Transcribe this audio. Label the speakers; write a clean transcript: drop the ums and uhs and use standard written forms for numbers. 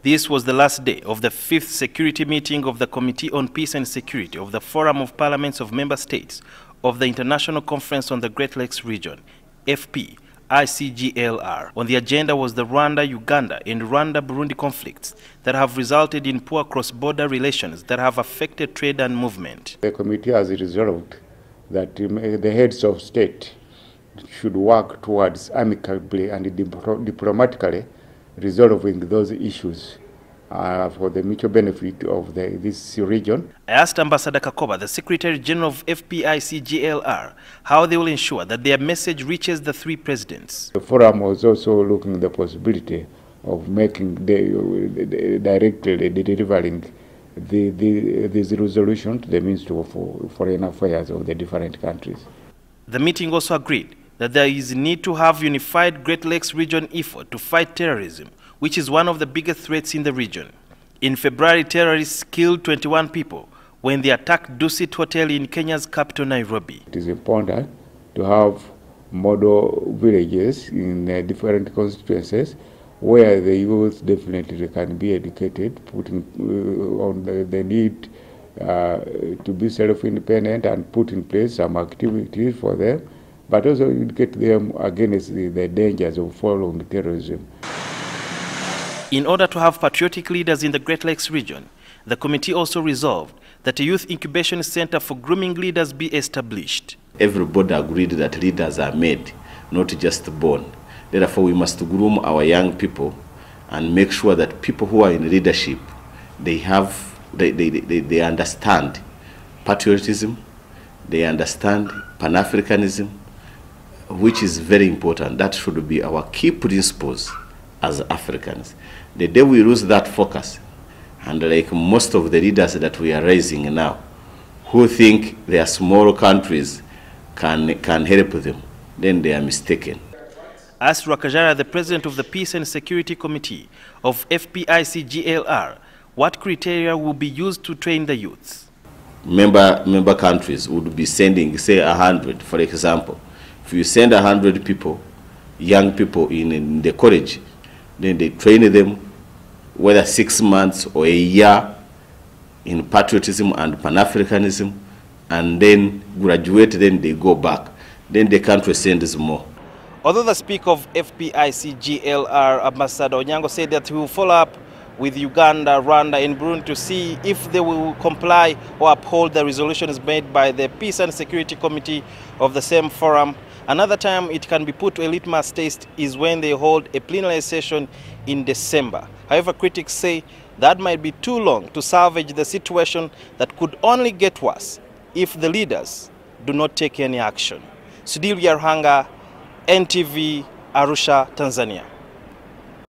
Speaker 1: This was the last day of the 5th security meeting of the Committee on Peace and Security of the Forum of Parliaments of Member States of the International Conference on the Great Lakes Region, FP-ICGLR. On the agenda was the Rwanda-Uganda and Rwanda-Burundi conflicts that have resulted in poor cross-border relations that have affected trade and movement.
Speaker 2: The committee has resolved that the heads of state should work towards amicably and diplomatically resolving those issues for the mutual benefit of this region.
Speaker 1: I asked Ambassador Kakoba, the Secretary General of FPICGLR, how they will ensure that their message reaches the three presidents.
Speaker 2: The forum was also looking at the possibility of making directly delivering this resolution to the Ministry of Foreign Affairs of the different countries.
Speaker 1: The meeting also agreed that there is a need to have unified Great Lakes region effort to fight terrorism, which is one of the biggest threats in the region. In February, terrorists killed 21 people when they attacked Dusit Hotel in Kenya's capital, Nairobi.
Speaker 2: It is important to have model villages in different constituencies where the youth definitely can be educated, putting on the need to be self-independent and put in place some activities for them, but also educate them against the dangers of following terrorism.
Speaker 1: In order to have patriotic leaders in the Great Lakes region, the committee also resolved that a youth incubation center for grooming leaders be established.
Speaker 3: Everybody agreed that leaders are made, not just born. Therefore, we must groom our young people and make sure that people who are in leadership, they understand patriotism, they understand Pan-Africanism, which is very important. That should be our key principles as Africans. The day we lose that focus, and like most of the leaders that we are raising now, who think their small countries can help them, then they are mistaken.
Speaker 1: Asked Rwakajara, the president of the Peace and Security Committee of FPICGLR, what criteria will be used to train the youths?
Speaker 3: Member countries would be sending, say, 100, for example. If you send 100 people, young people in the college, then they train them, whether 6 months or a year, in patriotism and Pan-Africanism, and then graduate, then they go back. Then the country sends more.
Speaker 1: Although the speaker of FPICGLR, Ambassador Onyango, said that he will follow up with Uganda, Rwanda, and Burundi to see if they will comply or uphold the resolutions made by the Peace and Security Committee of the same forum. Another time it can be put to a litmus test is when they hold a plenary session in December. However, critics say that might be too long to salvage the situation that could only get worse if the leaders do not take any action. Sudil Yarhanga, NTV, Arusha, Tanzania.